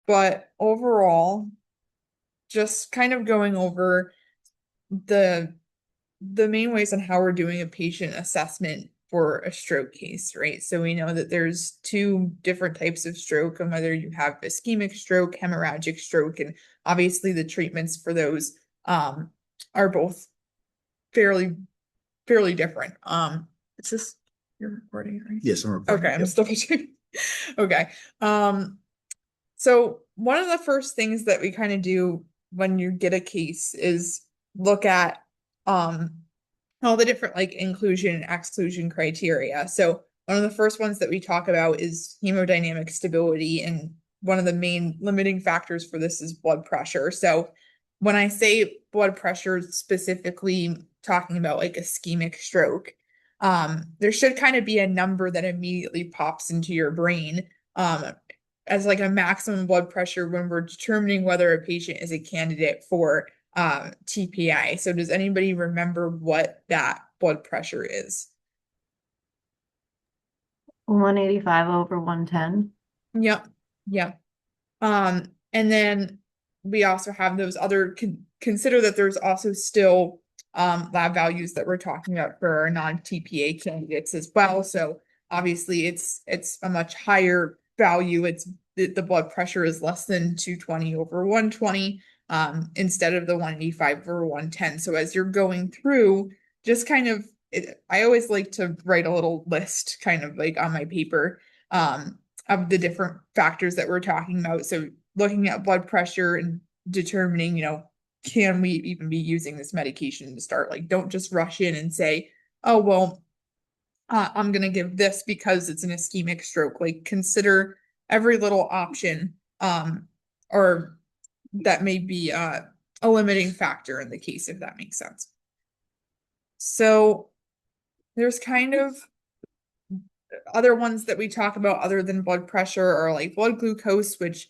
but overall, just kind of going over the the main ways on how we're doing a patient assessment for a stroke case, right? So we know that there's two different types of stroke, and whether you have ischemic stroke, hemorrhagic stroke, and obviously the treatments for those are both fairly fairly different. It's just you're recording, right? Yes, I'm recording. Okay, I'm Yep. still checking. Okay. So one of the first things that we kind of do when you get a case is look at um all the different like inclusion and exclusion criteria. So one of the first ones that we talk about is hemodynamic stability, and one of the main limiting factors for this is blood pressure. So when I say blood pressure, specifically talking about like ischemic stroke, there should kind of be a number that immediately pops into your brain as like a maximum blood pressure when we're determining whether a patient is a candidate for TPI. So does anybody remember what that blood pressure is? 185 over 110. Yep. Yep. And then we also have those other consider that there's also still lab values that we're talking about for our non-TPA candidates as well. So obviously it's a much higher value. It's the blood pressure is less than 220 over 120 instead of the 185 over 110. So as you're going through, just kind of I always like to write a little list kind of like on my paper of the different factors that we're talking about. So looking at blood pressure and determining, can we even be using this medication to start? Like, don't just rush in and say, oh, well, I'm going to give this because it's an ischemic stroke. Like, consider every little option, or that may be a limiting factor in the case, if that makes sense. So there's kind of other ones that we talk about other than blood pressure are like blood glucose, which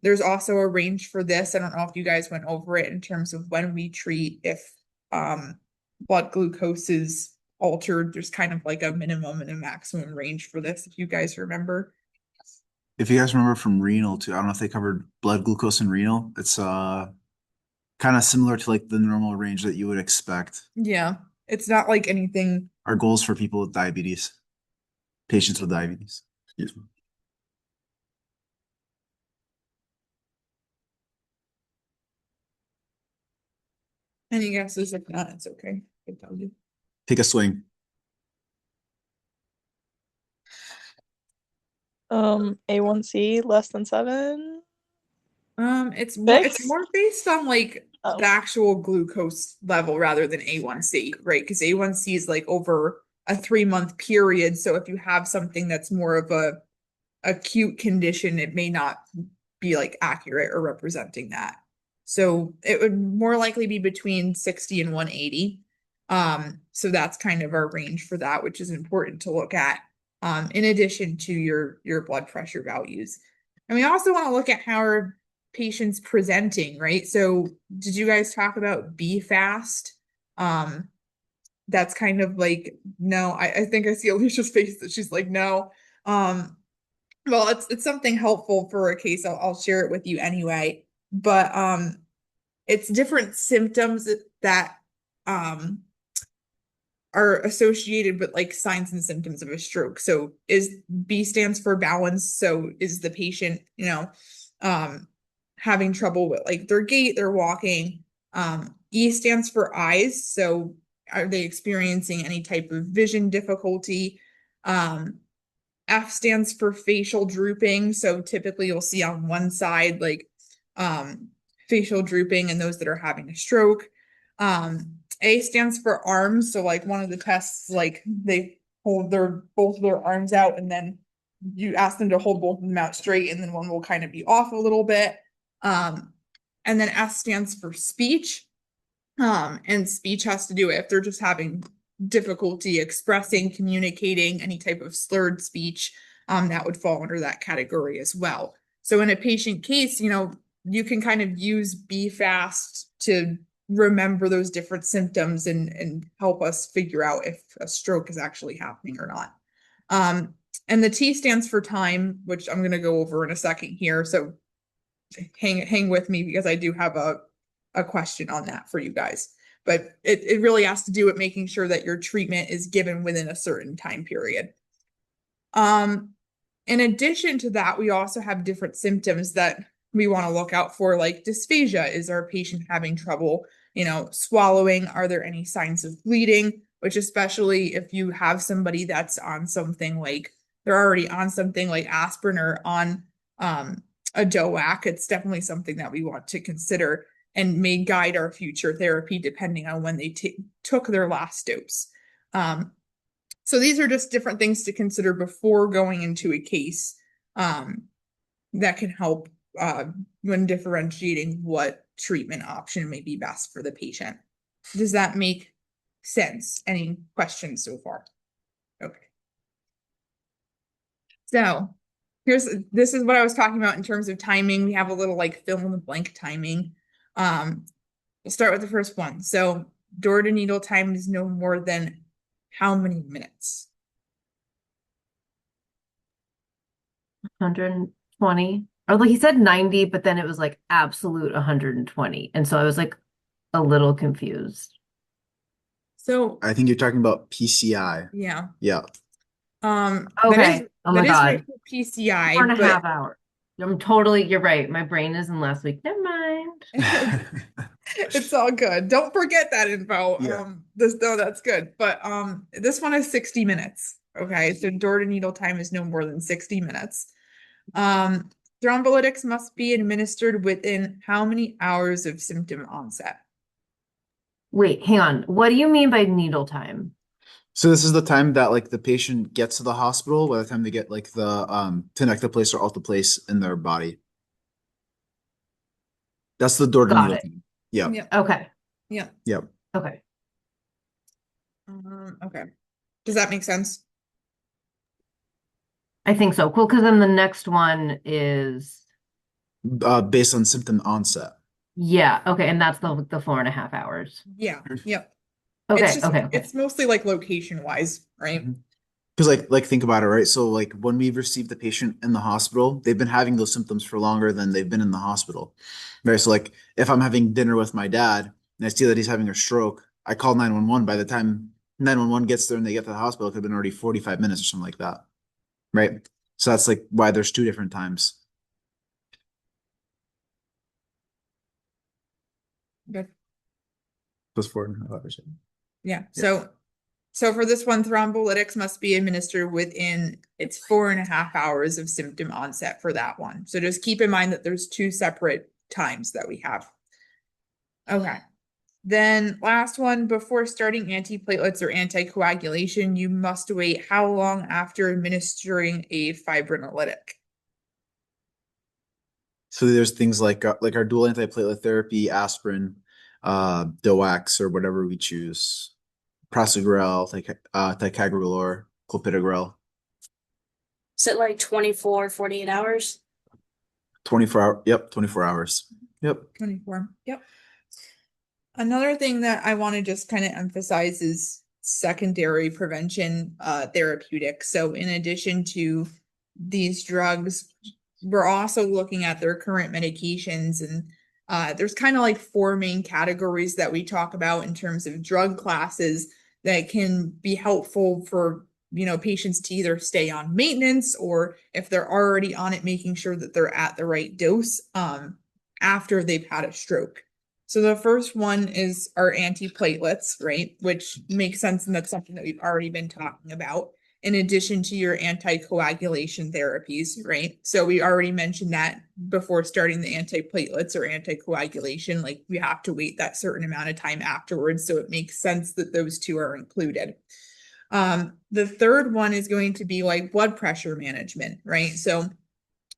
there's also a range for this. I don't know if you guys went over it in terms of when we treat if blood glucose is altered. There's kind of like a minimum and a maximum range for this, if you guys remember. If you guys remember from renal too, I don't know if they covered blood glucose and renal. It's kind of similar to like the normal range that you would expect. Yeah, it's not like anything. Our goals for people with diabetes, patients with diabetes. Excuse me. Any guesses? If not, it's okay. I tell you. Take a swing. A1C less than 7. It's Six? more based on like the Oh, actual glucose level rather than A1C, right? Because A1C is like over a 3 month period. So if you have something that's more of a acute condition, it may not be like accurate or representing that. So it would more likely be between 60 and 180. So that's kind of our range for that, which is important to look at, in addition to your blood pressure values. And we also want to look at how our patients presenting, right? So did you guys talk about be fast? That's kind of like no, I think I see Alicia's face that she's like no. Um, well, it's something helpful for a case. I'll share it with you anyway. But it's different symptoms that um are associated with like signs and symptoms of a stroke. So is B stands for balance. So is the patient, um having trouble with like their gait, their walking. E stands for eyes. So are they experiencing any type of vision difficulty? Um, F stands for facial drooping. So typically you'll see on one side like um facial drooping in those that are having a stroke. A stands for arms. So like one of the tests, like they hold their both of their arms out and then you ask them to hold both of them out straight and then one will kind of be off a little bit. And then S stands for speech. And speech has to do if they're just having difficulty expressing, communicating, any type of slurred speech, that would fall under that category as well. So in a patient case, you can kind of use Be Fast to remember those different symptoms and help us figure out if a stroke is actually happening or not. And the T stands for time, which I'm going to go over in a second here. So hang with me because I do have a question on that for you guys. But it really has to do with making sure that your treatment is given within a certain time period. In addition to that, we also have different symptoms that we want to look out for, like dysphagia. Is our patient having trouble, swallowing? Are there any signs of bleeding? Which, especially if you have somebody that's on something like they're already on something like aspirin or on a DOAC, it's definitely something that we want to consider and may guide our future therapy depending on when they took their last dose. So these are just different things to consider before going into a case that can help when differentiating what treatment option may be best for the patient. Does that make sense? Any questions so far? Okay. So this is what I was talking about in terms of timing. We have a little like fill in the blank timing. We'll start with the first one. So door to needle time is no more than how many minutes? 120. Or like he said 90, but then it was like absolute 120. And so I was like a little confused. So I think you're talking about PCI. yeah. Yeah. Okay. Oh my that is God. right for PCI, 4.5 but hours. You're right. My brain is in last week. Never mind. it's all good. Don't forget that info. Yeah. That's good. But this one is 60 minutes. Okay, so door to needle time is no more than 60 minutes. Thrombolytics must be administered within how many hours of symptom onset? Wait, hang on. What do you mean by needle time? So this is the time that like the patient gets to the hospital by the time they get like the tenecteplase or alteplase in their body. That's the door to Got needle it. time. Yeah. Yep. Okay. Yep. Yep. Okay. Okay. Does that make sense? I think so. Cool. Because then the next one is, Based on symptom onset. yeah. Okay. And that's the 4.5 hours. Yeah. Yep. Okay. Okay. Okay. It's mostly like location wise, right? Because like think about it, right? So like when we've received the patient in the hospital, they've been having those symptoms for longer than they've been in the hospital. Right. So like if I'm having dinner with my dad and I see that he's having a stroke, I call 911. By the time 911 gets there and they get to the hospital, it could have been already 45 minutes or something like that. Right. So that's like why there's two different times. Good. Plus 4.5 hours. Yeah. So for this one, thrombolytics must be administered within it's 4.5 hours of symptom onset for that one. So just keep in mind that there's two separate times that we have. Okay. Then last one, before starting antiplatelets or anticoagulation, you must wait how long after administering a fibrinolytic? So there's things like our dual antiplatelet therapy, aspirin, DOACs, or whatever we choose, prasugrel, ticagrelor, clopidogrel. Is it like 24, 48 hours? 24 hour. Yep, 24 hours. Yep. 24. Yep. Another thing that I want to just kind of emphasize is secondary prevention therapeutics. So in addition to these drugs, we're also looking at their current medications, and there's kind of like four main categories that we talk about in terms of drug classes that can be helpful for patients to either stay on maintenance, or if they're already on it, making sure that they're at the right dose after they've had a stroke. So the first one is our antiplatelets, right? Which makes sense, and that's something that we've already been talking about, in addition to your anticoagulation therapies, right? So we already mentioned that before starting the antiplatelets or anticoagulation, like we have to wait that certain amount of time afterwards. So it makes sense that those two are included. The third one is going to be like blood pressure management, right? So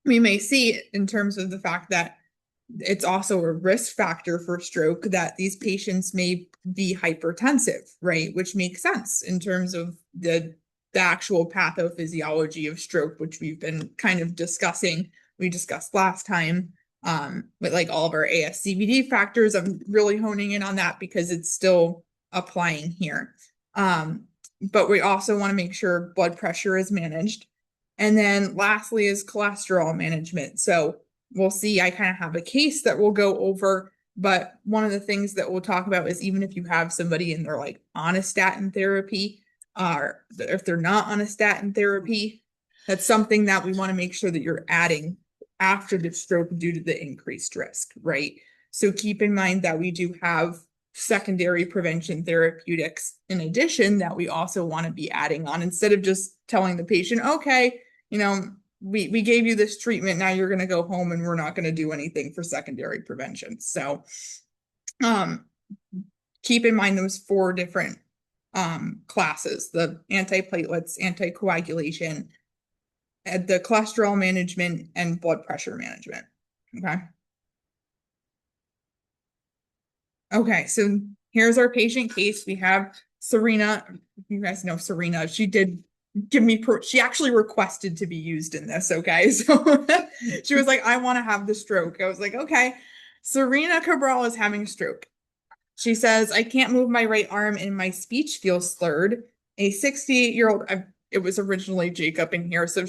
we may see in terms of the fact that it's also a risk factor for stroke that these patients may be hypertensive, right? Which makes sense in terms of the actual pathophysiology of stroke, which we've been kind of discussing. We discussed last time with like all of our ASCVD factors. I'm really honing in on that because it's still applying here. But we also want to make sure blood pressure is managed. And then lastly is cholesterol management. So we'll see. I kind of have a case that we'll go over, but one of the things that we'll talk about is even if you have somebody and they're like on a statin therapy, or if they're not on a statin therapy, that's something that we want to make sure that you're adding after the stroke due to the increased risk, right? So keep in mind that we do have secondary prevention therapeutics in addition that we also want to be adding on instead of just telling the patient, okay, we gave you this treatment, now you're going to go home and we're not going to do anything for secondary prevention. So keep in mind those 4 different classes: the antiplatelets, anticoagulation, the cholesterol management, and blood pressure management. Okay, so here's our patient case. We have Serena. You guys know Serena. She did give me, she actually requested to be used in this. Okay, so she was like, I want to have the stroke. I was like, okay. Serena Cabral is having a stroke. She says, I can't move my right arm and my speech feels slurred. A 68-year-old, it was originally Jacob in here, so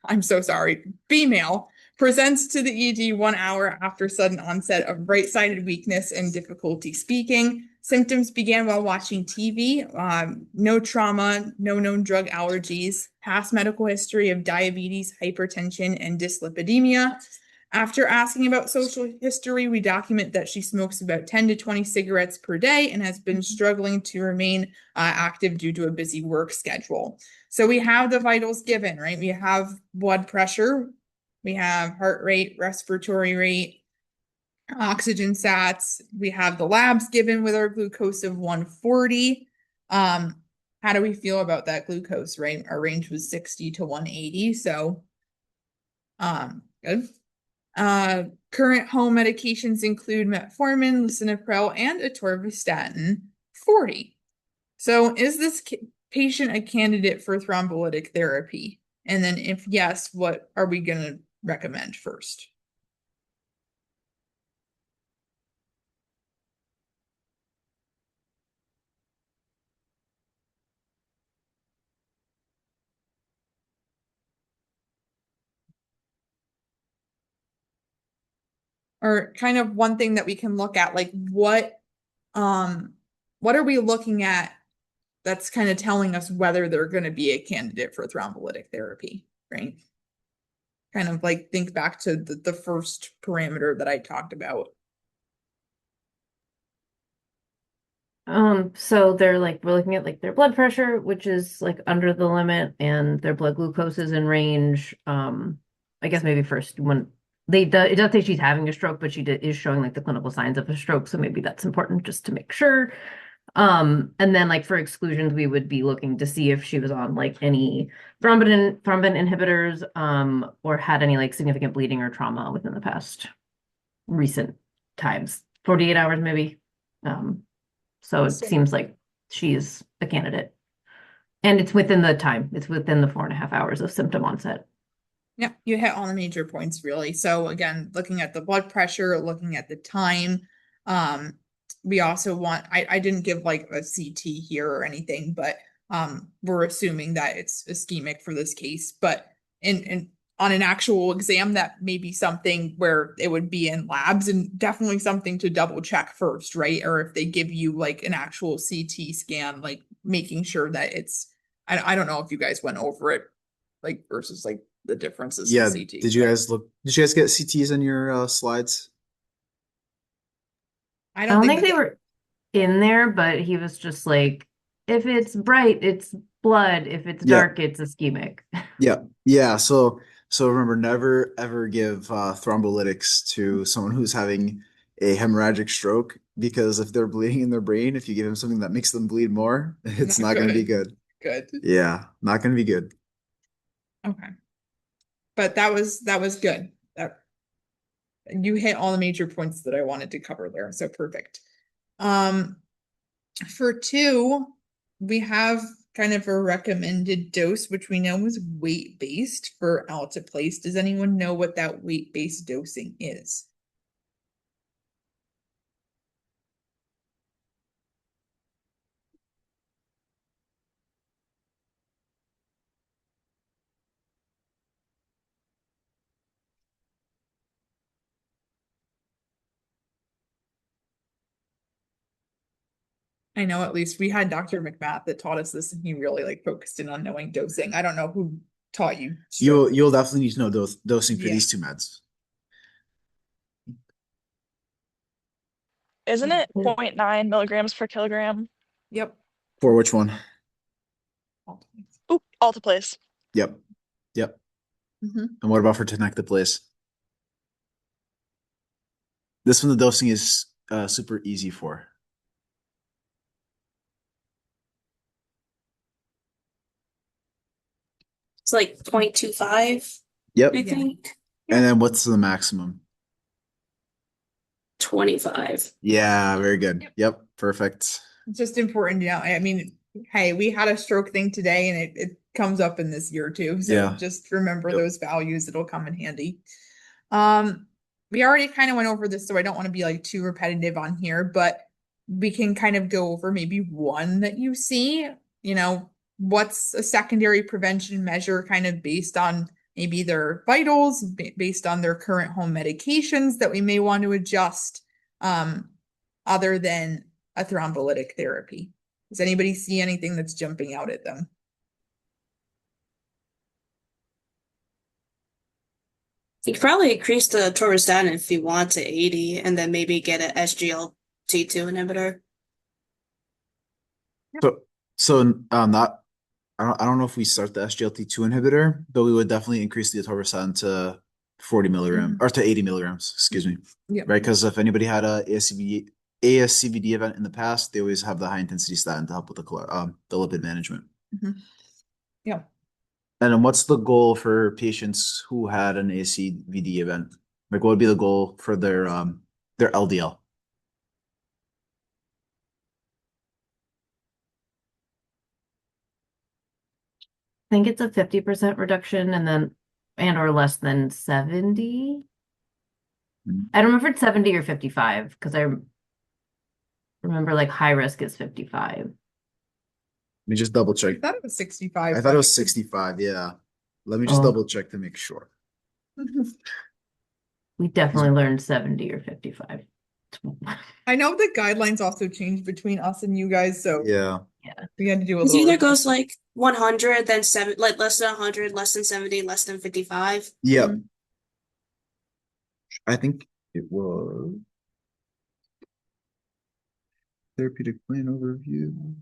I'm so sorry, female, presents to the ED 1 hour after sudden onset of right-sided weakness and difficulty speaking. Symptoms began while watching TV. No trauma, no known drug allergies, past medical history of diabetes, hypertension, and dyslipidemia. After asking about social history, we document that she smokes about 10 to 20 cigarettes per day and has been struggling to remain active due to a busy work schedule. So we have the vitals given, right? We have blood pressure, we have heart rate, respiratory rate, oxygen sats. We have the labs given with our glucose of 140. How do we feel about that glucose, right? Our range was 60 to 180, so good. Current home medications include metformin, lisinopril, and atorvastatin 40. So is this patient a candidate for thrombolytic therapy? And then if yes, what are we going to recommend first? Or kind of one thing that we can look at, like what are we looking at that's kind of telling us whether they're going to be a candidate for thrombolytic therapy, right? Kind of like think back to the first parameter that I talked about. So they're like, we're looking at like their blood pressure, which is like under the limit, and their blood glucose is in range. I guess maybe first when it does say she's having a stroke, but is showing like the clinical signs of a stroke, so maybe that's important just to make sure. And then like for exclusions, we would be looking to see if she was on like any thrombin inhibitors, or had any like significant bleeding or trauma within the past recent times, 48 hours maybe. So it seems like she's a candidate. And it's within the time. It's within the 4.5 hours of symptom onset. Yeah, you hit all the major points really. So again, looking at the blood pressure, looking at the time. We also want, I didn't give like a CT here or anything, but we're assuming that it's ischemic for this case. But in on an actual exam, that may be something where it would be in labs, and definitely something to double check first, right? Or if they give you like an actual CT scan, like making sure that it's, I don't know if you guys went over it, like versus like the differences Yeah. in CT. Did you guys get CTs in your slides? I I don't don't think think they that were in there, but he was just like, if it's bright, it's blood. If it's Yeah. dark, it's ischemic. Yeah. Yeah. So remember, never ever give thrombolytics to someone who's having a hemorrhagic stroke, because if they're bleeding in their brain, if you give them something that makes them bleed more, it's not not going to be good. good. Good. Yeah, not going to be good. Okay. But that was good. That you hit all the major points that I wanted to cover there. So perfect. For 2, we have kind of a recommended dose, which we know is weight-based for alteplase. Does anyone know what that weight-based dosing is? I know at least we had Dr. McMath that taught us this and he really like focused in on knowing dosing. I don't know who taught you. You'll definitely need to know dosing for Yeah. these two meds. Isn't it Yeah. 0.9 milligrams per kilogram? Yep. For which one? Ooh, alteplase. Yep. Yep. Mhm. And what about for tenecteplase? This one, the dosing is super easy for. It's like 0.25, Yep. I Yeah. think. And then what's the maximum? 25. Yeah, very good. Yep. Yep, perfect. It's just important to know. I mean, hey, we had a stroke thing today and it comes up in this year too. So Yeah. just remember Yep. those values. It'll come in handy. We already kind of went over this, so I don't want to be like too repetitive on here, but we can kind of go over maybe one that you see, what's a secondary prevention measure kind of based on maybe their vitals, based on their current home medications that we may want to adjust, other than a thrombolytic therapy. Does anybody see anything that's jumping out at them? You could probably increase the torvastatin if you want to 80 and then maybe get an SGLT2 inhibitor. So that I don't know if we start the SGLT2 inhibitor, but we would definitely increase the atorvastatin to 40 milligram or to 80 milligrams, excuse me. Yeah. Right, because if anybody had a ASCVD event in the past, they always have the high intensity statin to help with the lipid management. Yeah. And then what's the goal for patients who had an ASCVD event? Like what would be the goal for their LDL? I think it's a 50% reduction and or less than 70. Mhm. I don't remember if it's 70 or 55 because I remember like high risk is 55. Let me just double I check. thought it was 65. I thought it was 65, yeah. Let me just Oh. double check to make sure. We definitely learned 70 or 55. I know the guidelines also changed between us and you guys, so Yeah. we had to do a It little. either goes like 100, then like less than 100, less than 70, less than 55. Yep. Mhm. I think it was therapeutic plan overview.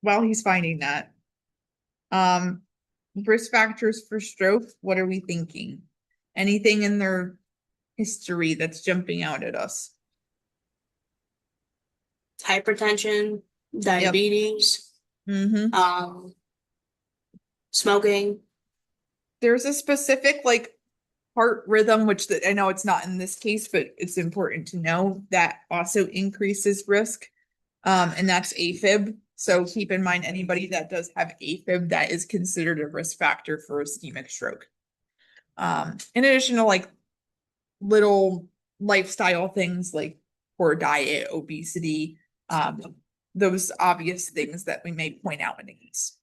While he's finding that. Um, risk factors for stroke, what are we thinking? Anything in their history that's jumping out at us? Hypertension, diabetes, Mm-hmm. smoking. There's a specific like heart rhythm, which I know it's not in this case, but it's important to know that also increases risk. And that's AFib. So keep in mind anybody that does have AFib, that is considered a risk factor for ischemic stroke. In addition to like little lifestyle things like poor diet, obesity, those obvious things that we may point out in a case.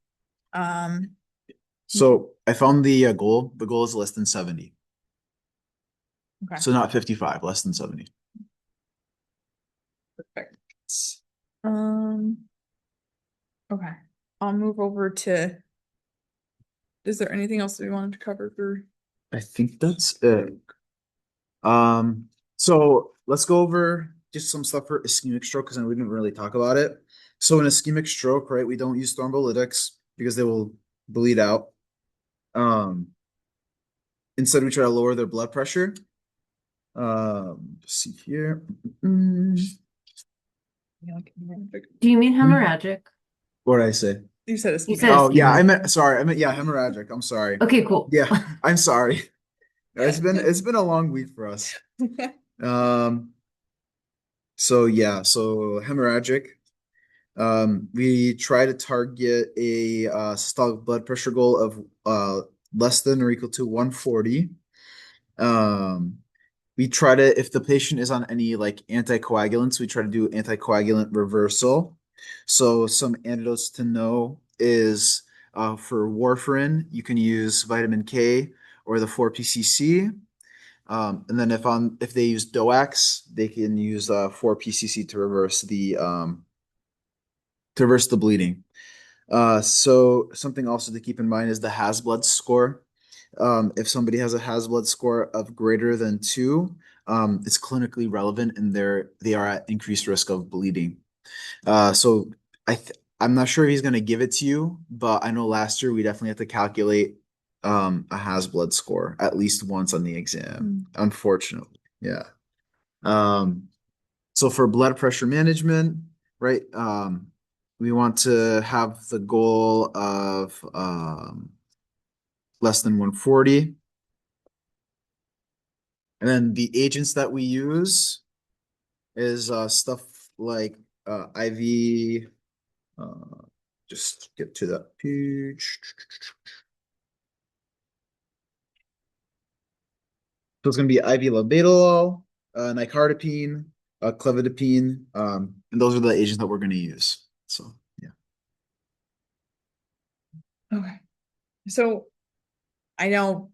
So I found the goal. The goal is less than 70. Okay. So not 55, less than 70. Perfect. Okay. I'll move over to. Is there anything else that we wanted to cover for? I think that's it. So let's go over just some stuff for ischemic stroke because we didn't really talk about it. So in ischemic stroke, right, we don't use thrombolytics because they will bleed out. Instead, we try to lower their blood pressure. See here. Do you mean hemorrhagic? What did I say? You said You ischemic. said Oh yeah, ischemic. I meant yeah, hemorrhagic. I'm sorry. Okay, cool. Yeah, I'm sorry. It's been a long week for us. So yeah, so hemorrhagic. We try to target a systolic blood pressure goal of less than or equal to 140. We try to, if the patient is on any like anticoagulants, we try to do anticoagulant reversal. So some antidotes to know is for warfarin, you can use vitamin K or the 4-PCC. And then if they use DOACs, they can use 4-PCC to reverse the to reverse the bleeding. So something also to keep in mind is the has blood score. If somebody has a has blood score of greater than 2, it's clinically relevant and they are at increased risk of bleeding. So I'm not sure if he's gonna give it to you, but I know last year we definitely had to calculate a has blood score at least once on the exam, unfortunately. Yeah. Um, so for blood pressure management, right? We want to have the goal of less than 140. And then the agents that we use is stuff like IV. Just get to that page. So it's going to be IV labetalol, nicardipine, clevidipine, and those are the agents that we're going to use. So yeah. Okay. So I know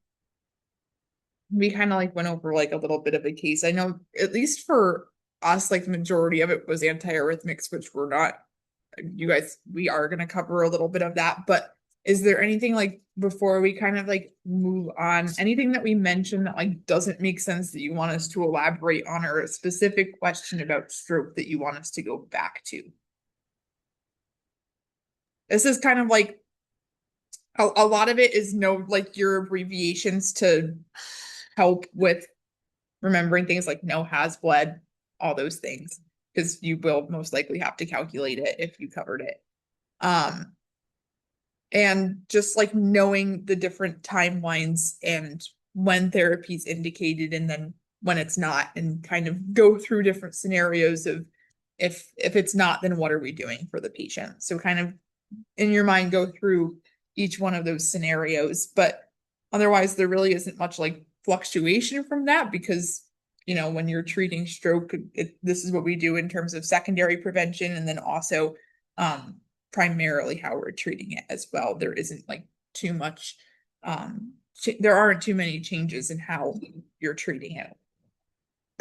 we kind of like went over like a little bit of a case. I know at least for us, like the majority of it was antiarrhythmics, which we're not, you guys, we are going to cover a little bit of that, but is there anything like before we kind of like move on, anything that we mentioned that like doesn't make sense that you want us to elaborate on, or a specific question about stroke that you want us to go back to? This is kind of like a lot of it is no like your abbreviations to help with remembering things like no has bled, all those things, because you will most likely have to calculate it if you covered it. And just like knowing the different timelines and when therapy is indicated and then when it's not, and kind of go through different scenarios of if it's not, then what are we doing for the patient? So kind of in your mind go through each one of those scenarios, but otherwise there really isn't much like fluctuation from that, because when you're treating stroke, this is what we do in terms of secondary prevention, and then also primarily how we're treating it as well. There isn't like too much there aren't too many changes in how you're treating it.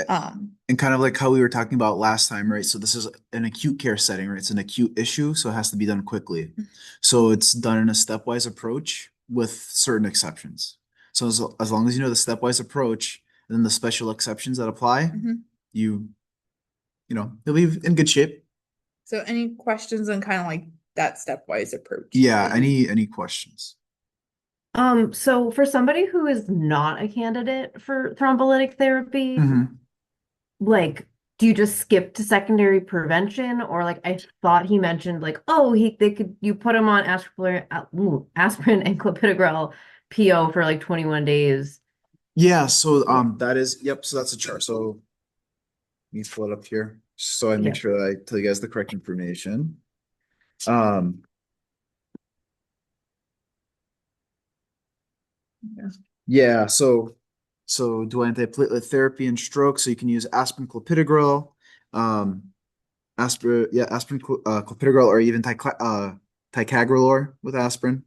And kind of like how we were talking about last time, right? So this is an acute care setting, right? It's an acute issue, so it has to be done quickly. So it's done in a stepwise approach with certain exceptions. So as long as you know the stepwise approach, and then the special exceptions that apply, you'll be in good shape. So any questions on kind of like that stepwise approach? Yeah, any questions? So for somebody who is not a candidate for thrombolytic therapy, like, do you just skip to secondary prevention? Or like I thought he mentioned like, oh, you put him on aspirin and clopidogrel PO for like 21 days. Yeah, so that is, yep, so that's a chart. So let me pull it up here so I make sure that I tell you guys the correct information. Yeah, so do antiplatelet therapy and stroke. So you can use aspirin, clopidogrel, clopidogrel, or even ticagrelor with aspirin.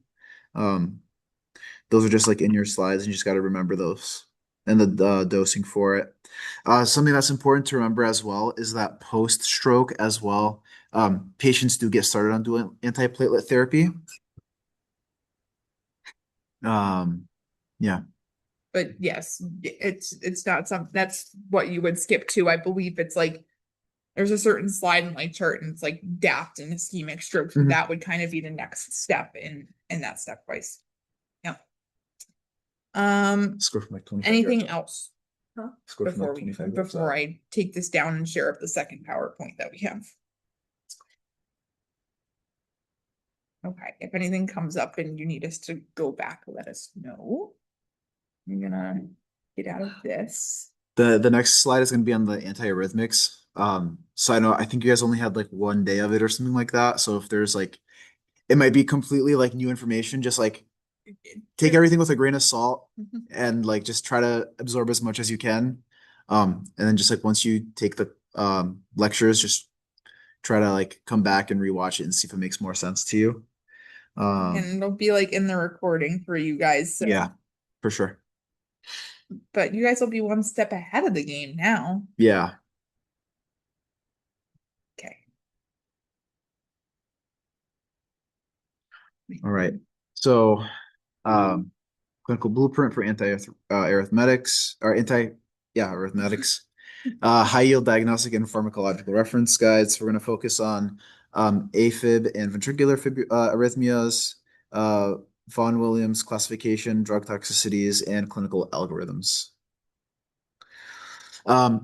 Those are just like in your slides, and you just got to remember those and the dosing for it. Something that's important to remember as well is that post-stroke as well, patients do get started on doing antiplatelet therapy. Yeah. But yes, it's not something that's what you would skip to. I believe it's like there's a certain slide in my chart, and it's like DAPT and ischemic stroke. So that would kind of be the next step in that stepwise. Yeah. Score from like 25 Anything yards. else? Huh? Score from like 25 yards Before out. I take this down and share up the second PowerPoint that we have. Okay, if anything comes up and you need us to go back, let us know. I'm gonna get out of this. The next slide is going to be on the antiarrhythmics. So I think you guys only had like 1 day of it or something like that. So if there's like, it might be completely like new information, just like take everything with a grain of salt and like just try to absorb as much as you can. And then just like once you take the lectures, just try to like come back and rewatch it and see if it makes more sense to you. And it'll be like in the recording for you guys. So. Yeah, for sure. But you guys will be one step ahead of the game now. Yeah. Okay. All right. So, clinical blueprint for arithmetics or arithmetics. High yield diagnostic and pharmacological reference guides. We're going to focus on AFib and ventricular arrhythmias, Vaughan Williams classification, drug toxicities, and clinical algorithms.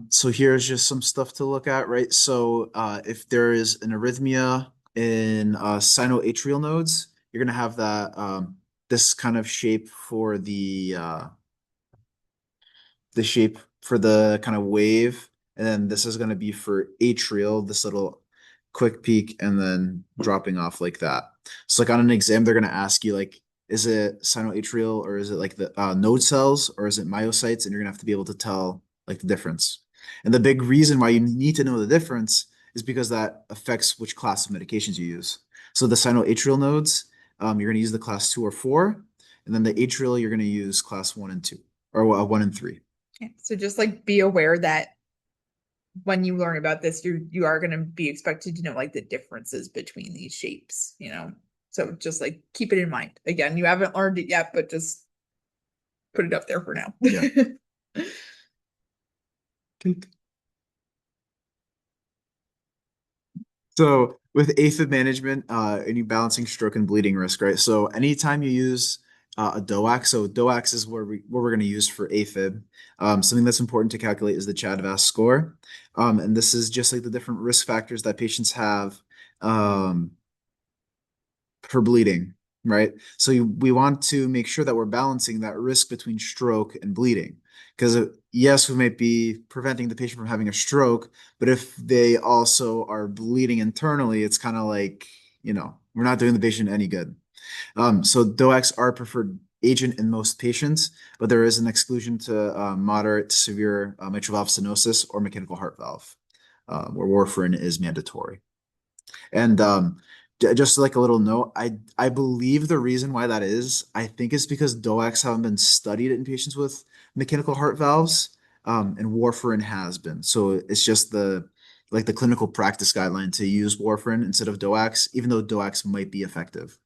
So here's just some stuff to look at, right? So if there is an arrhythmia in sinoatrial nodes, you're going to have that this kind of shape for the shape for the kind of wave, and then this is going to be for atrial, this little quick peak, and then dropping off like that. So like on an exam, they're going to ask you like, is it sinoatrial or is it like the node cells or is it myocytes? And you're going to have to be able to tell like the difference. And the big reason why you need to know the difference is because that affects which class of medications you use. So the sinoatrial nodes, you're going to use the class 2 or 4, and then the atrial, you're going to use class 1 and 2, or 1 and 3. Okay, so just like be aware that when you learn about this, you are going to be expected to know like the differences between these shapes, you know. So just like keep it in mind. Again, you haven't learned it yet, but just put it up there for now. Yeah. So with AFib management, and you balancing stroke and bleeding risk, right? So anytime you use a DOAC, so DOACs is where we're going to use for AFib. Something that's important to calculate is the CHA2DS2-VASc score, and this is just like the different risk factors that patients have for bleeding, right? So we want to make sure that we're balancing that risk between stroke and bleeding. Because yes, we might be preventing the patient from having a stroke, but if they also are bleeding internally, it's kind of like, we're not doing the patient any good. So DOACs are preferred agent in most patients, but there is an exclusion to moderate to severe mitral valve stenosis or mechanical heart valve, where warfarin is mandatory. And just like a little note, I believe the reason why that is, I think it's because DOACs haven't been studied in patients with mechanical heart valves, and warfarin has been. So it's just the clinical practice guideline to use warfarin instead of DOACs, even though DOACs might be effective.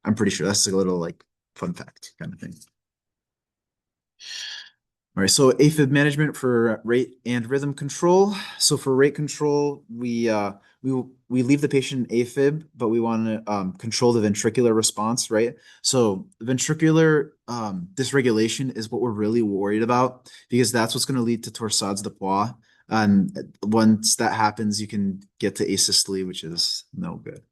I'm pretty sure that's like a little like fun fact kind of thing. All right, so AFib management for rate and rhythm control. So for rate control, we leave the patient in AFib, but we want to control the ventricular response, right? So ventricular dysregulation is what we're really worried about because that's what's going to lead to torsades de poids. And once that happens, you can get to asystole, which is no good.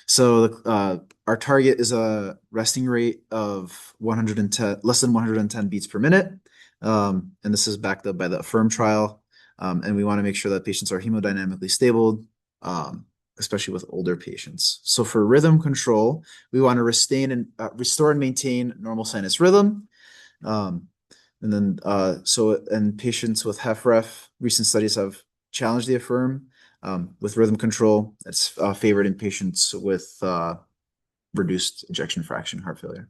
So our target is a resting rate of 110, less than 110 beats per minute. And this is backed up by the AFFIRM trial. And we want to make sure that patients are hemodynamically stable, especially with older patients. So for rhythm control, we want to restore and maintain normal sinus rhythm. And then, and patients with HFrEF, recent studies have challenged the AFFIRM. With rhythm control, it's favored in patients with reduced ejection fraction heart failure.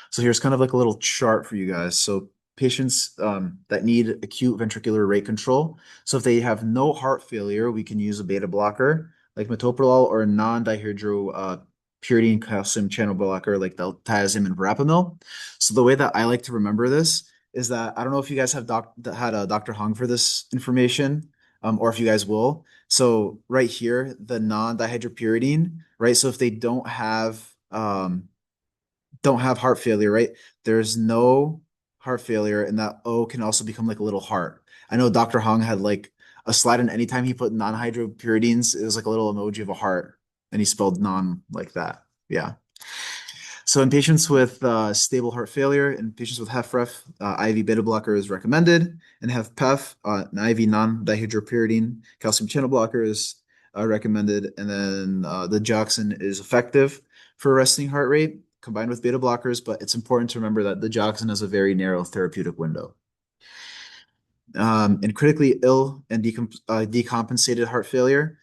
So here's kind of like a little chart for you guys. So patients that need acute ventricular rate control. So if they have no heart failure, we can use a beta blocker like metoprolol or a non-dihydropyridine calcium channel blocker like diltiazem and verapamil. So the way that I like to remember this is that I don't know if you guys have had a Dr. Hong for this information, or if you guys will. So right here, the non-dihydropyridine, right? So if they don't have heart failure, right? There's no heart failure, and that O can also become like a little heart. I know Dr. Hong had like a slide, and anytime he put non-hydropyridines, it was like a little emoji of a heart, and he spelled non like that. Yeah. So in patients with stable heart failure and patients with HFrEF, IV beta blocker is recommended, and HFpEF, an IV non-dihydropyridine calcium channel blocker is recommended, and then the digoxin is effective for resting heart rate combined with beta blockers, but it's important to remember that the digoxin has a very narrow therapeutic window. In critically ill and decompensated heart failure,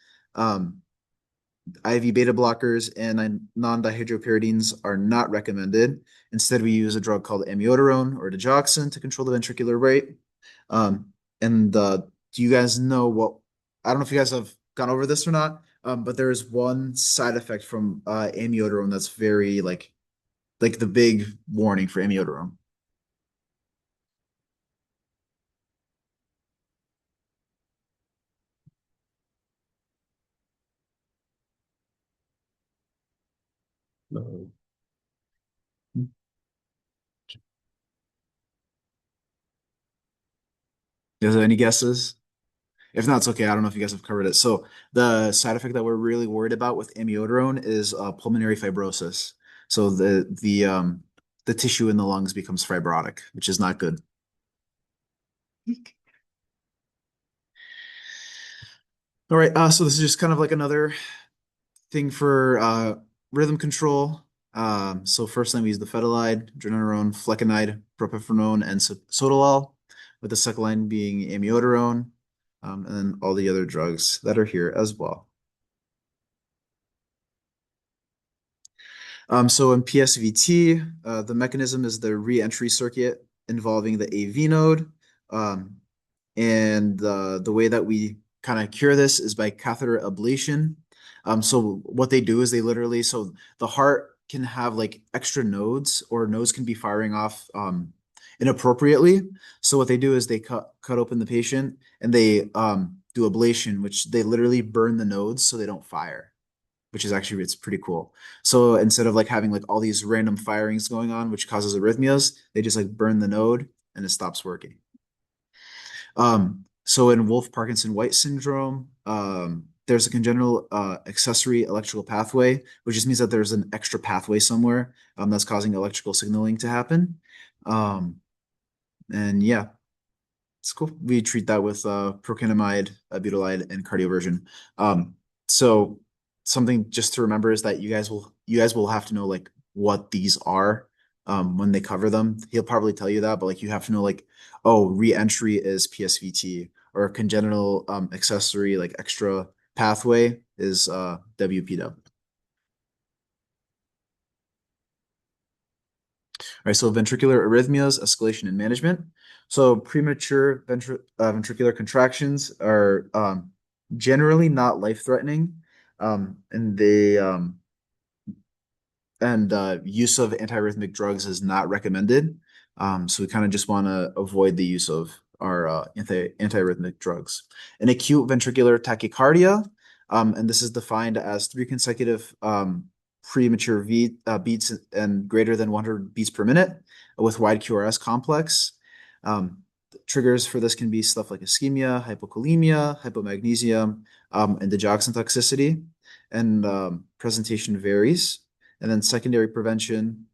IV beta blockers and non-dihydropyridines are not recommended. Instead, we use a drug called amiodarone or digoxin to control the ventricular rate. Do you guys know what? I don't know if you guys have gone over this or not, But there is one side effect from amiodarone that's very like the big warning for amiodarone. No. Is there any guesses? If not, it's okay. I don't know if you guys have covered it. So the side effect that we're really worried about with amiodarone is pulmonary fibrosis. So the tissue in the lungs becomes fibrotic, which is not good. All right. So this is just kind of like another thing for rhythm control. So first time we use the phetalide, dronedarone, flecainide, propafenone, and sotalol, with the second line being amiodarone, and then all the other drugs that are here as well. So in PSVT, the mechanism is the re-entry circuit involving the AV node. And the way that we kind of cure this is by catheter ablation. So what they do is they literally, so the heart can have like extra nodes, or nodes can be firing off inappropriately. So what they do is they cut open the patient and they do ablation, which they literally burn the nodes so they don't fire, which is actually, it's pretty cool. So instead of like having like all these random firings going on, which causes arrhythmias, they just like burn the node and it stops working. So in Wolff-Parkinson-White syndrome, there's a congenital accessory electrical pathway, which just means that there's an extra pathway somewhere that's causing electrical signaling to happen. And yeah, it's cool. We treat that with procainamide, butylide, and cardioversion. So something just to remember is that you guys will have to know like what these are when they cover them. He'll probably tell you that, but like you have to know like, oh, re-entry is PSVT, or congenital accessory like extra pathway is WPW. All right, so ventricular arrhythmias, escalation and management. So premature ventricular contractions are generally not life-threatening, and use of antiarrhythmic drugs is not recommended. So we kind of just want to avoid the use of our antiarrhythmic drugs. An acute ventricular tachycardia, and this is defined as 3 consecutive premature beats and greater than 100 beats per minute with wide QRS complex. Triggers for this can be stuff like ischemia, hypokalemia, hypomagnesemia, and digoxin toxicity, and presentation varies. And then secondary prevention,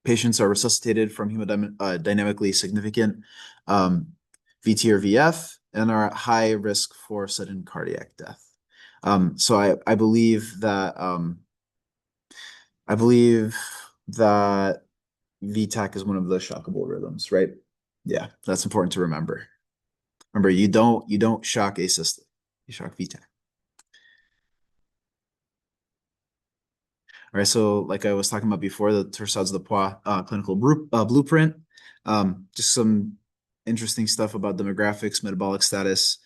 patients are resuscitated from hemodynamically significant VT or VF and are at high risk for sudden cardiac death. So I believe that VTAC is one of the shockable rhythms, right? Yeah, that's important to remember. Remember, you don't shock asystem, you shock VTAC. All right, so like I was talking about before, the Torsades de Poix clinical blueprint, just some interesting stuff about demographics, metabolic status,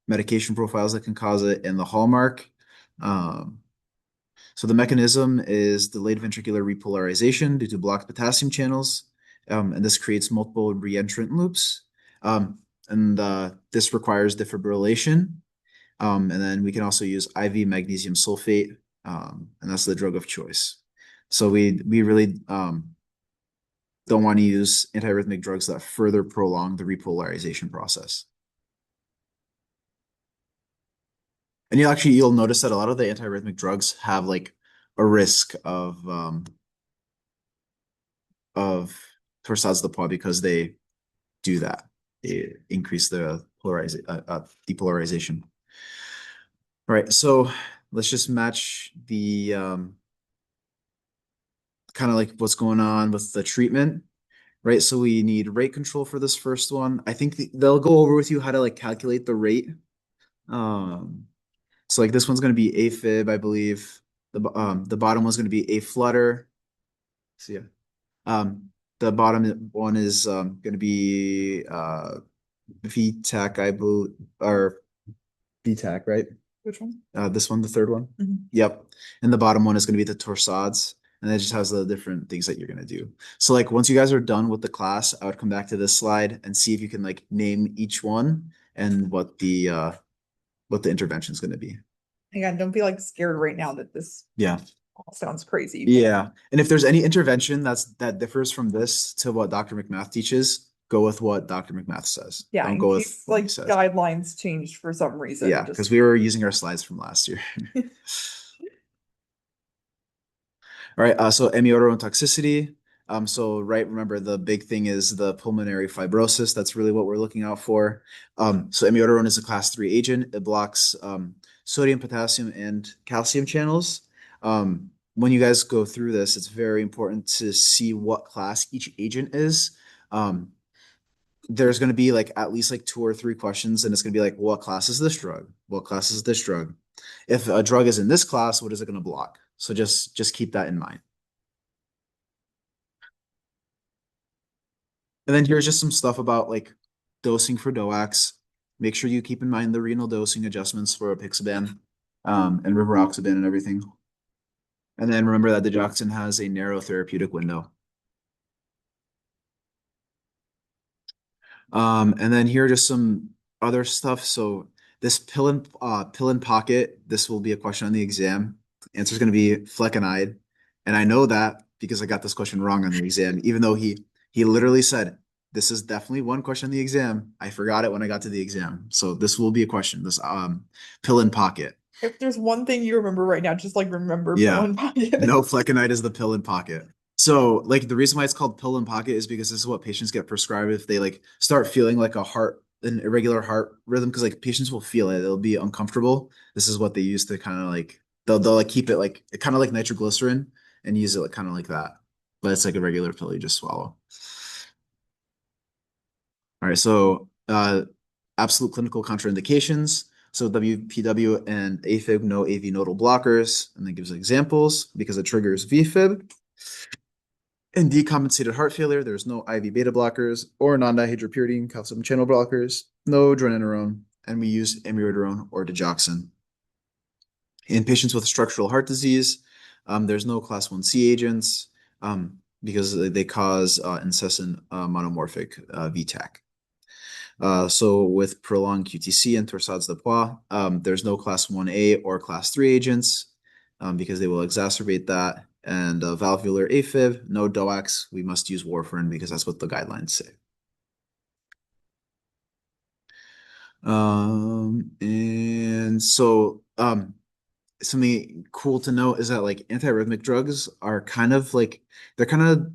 medication profiles that can cause it, and the hallmark. So the mechanism is delayed ventricular repolarization due to blocked potassium channels, and this creates multiple reentrant loops. And this requires defibrillation. And then we can also use IV magnesium sulfate, and that's the drug of choice. So we really don't want to use antiarrhythmic drugs that further prolong the repolarization process. And you'll notice that a lot of the antiarrhythmic drugs have like a risk of Torsades de Poix because they do that. They increase the depolarization. All right, so let's just match the kind of like what's going on with the treatment, right? So we need rate control for this first one. I think they'll go over with you how to like calculate the rate. So like this one's going to be AFib, I believe. The bottom one's going to be A flutter. So yeah. The bottom one is going to be VTAC, I believe, or VTAC, right? Which one? This one, the third one. Mhm. Yep. And the bottom one is going to be the torsades. And it just has the different things that you're going to do. So like once you guys are done with the class, I would come back to this slide and see if you can like name each one and what the intervention is going to be. Again, don't be like scared right now that this Yeah. all sounds crazy. Yeah. And if there's any intervention that differs from this to what Dr. McMath teaches, go with what Dr. McMath says. Yeah, Don't in go with case what he like says. guidelines changed for some reason. Yeah, just- because we were using our slides from last year. All right, so amiodarone toxicity. So right, remember the big thing is the pulmonary fibrosis. That's really what we're looking out for. So amiodarone is a class 3 agent. It blocks sodium, potassium, and calcium channels. When you guys go through this, it's very important to see what class each agent is. There's going to be like at least like 2 or 3 questions, and it's going to be like, what class is this drug? What class is this drug? If a drug is in this class, what is it going to block? So just keep that in mind. And then here's just some stuff about like dosing for DOACs. Make sure you keep in mind the renal dosing adjustments for apixaban and rivaroxaban and everything. And then remember that digoxin has a narrow therapeutic window. And then here are just some other stuff. So this pill in pocket, this will be a question on the exam. Answer is going to be flecainide. And I know that because I got this question wrong on the exam, even though he literally said, this is definitely one question on the exam. I forgot it when I got to the exam. So this will be a question, this pill in pocket. If there's one thing you remember right now, just like remember Yeah. pill in pocket. No, flecainide is the pill in pocket. So like the reason why it's called pill in pocket is because this is what patients get prescribed if they like start feeling like an irregular heart rhythm, because like patients will feel it. It'll be uncomfortable. This is what they use to kind of like they'll like keep it like kind of like nitroglycerin and use it like kind of like that. But it's like a regular pill you just swallow. All right, so absolute clinical contraindications. So WPW and AFib, no AV nodal blockers, and then gives examples because it triggers VFib. In decompensated heart failure, there's no IV beta blockers or non-dihydropyridine calcium channel blockers, no dronedarone, and we use amiodarone or digoxin. In patients with structural heart disease, there's no class 1C agents because they cause incessant monomorphic VTAC. So with prolonged QTC and torsades de poids, there's no class 1A or class 3 agents because they will exacerbate that. And valvular AFib, no DOACs. We must use warfarin because that's what the guidelines say. And so something cool to note is that like antiarrhythmic drugs are kind of like they're kind of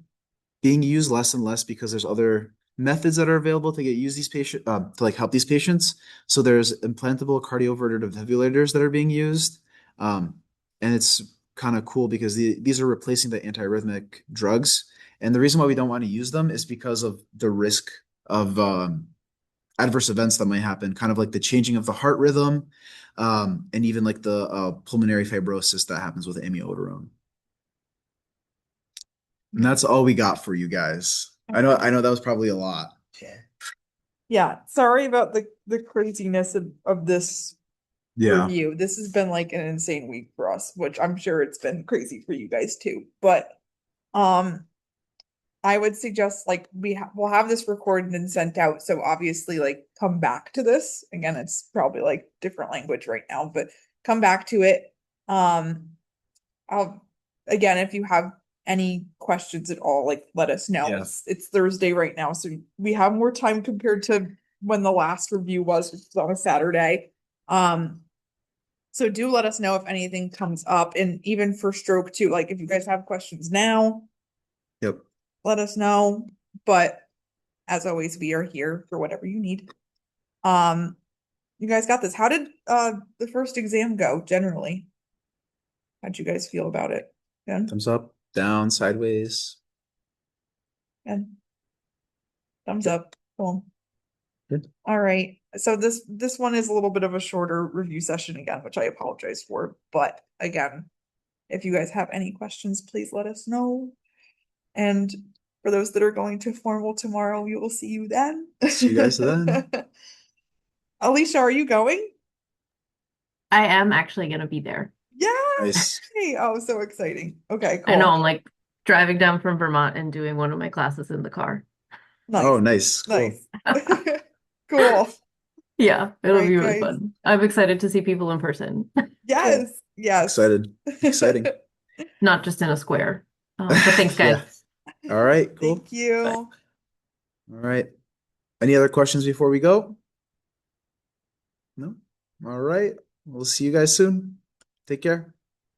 being used less and less because there's other methods that are available to use these patients to like help these patients. So there's implantable cardioverter defibrillators that are being used, and it's kind of cool because these are replacing the antiarrhythmic drugs. And the reason why we don't want to use them is because of the risk of adverse events that might happen, kind of like the changing of the heart rhythm, and even like the pulmonary fibrosis that happens with amiodarone. And that's all we got for you guys. I know that was probably a lot. Yeah, sorry about the craziness of this review. This has been like an insane week for us, which I'm sure it's been crazy for you guys too. But I would suggest like we'll have this recorded and sent out. So obviously like come back to this. Again, it's probably like different language right now, but come back to it. I'll again, if you have any questions at all, like let us know. Yeah. It's Thursday right now, so we have more time compared to when the last review was, which was on a Saturday. So do let us know if anything comes up, and even for stroke too, like if you guys have questions now, Yep. let us know. But as always, we are here for whatever you need. You guys got this. How did the first exam go generally? How'd you guys feel about it? Good. Thumbs up, down, sideways. Good. Thumbs up. Cool. Good. All right. So this one is a little bit of a shorter review session again, which I apologize for. But again, if you guys have any questions, please let us know. And for those that are going to formal tomorrow, we will see you then. See you guys then. Alicia, are you going? I am actually gonna be there. Yeah. Nice. Oh, so exciting. Okay, I know, cool. I'm like driving down from Vermont and doing one of my classes in the car. Oh, Nice, nice. Cool. nice. Cool. Yeah, it'll Right, be really guys. fun. I'm excited to see people in person, Yes, yes. Excited. Exciting. not just in a square. But thanks, guys. Yeah. All right, cool. Thank you. All right. Any other questions before we go? No? All right. We'll see you guys soon. Take care.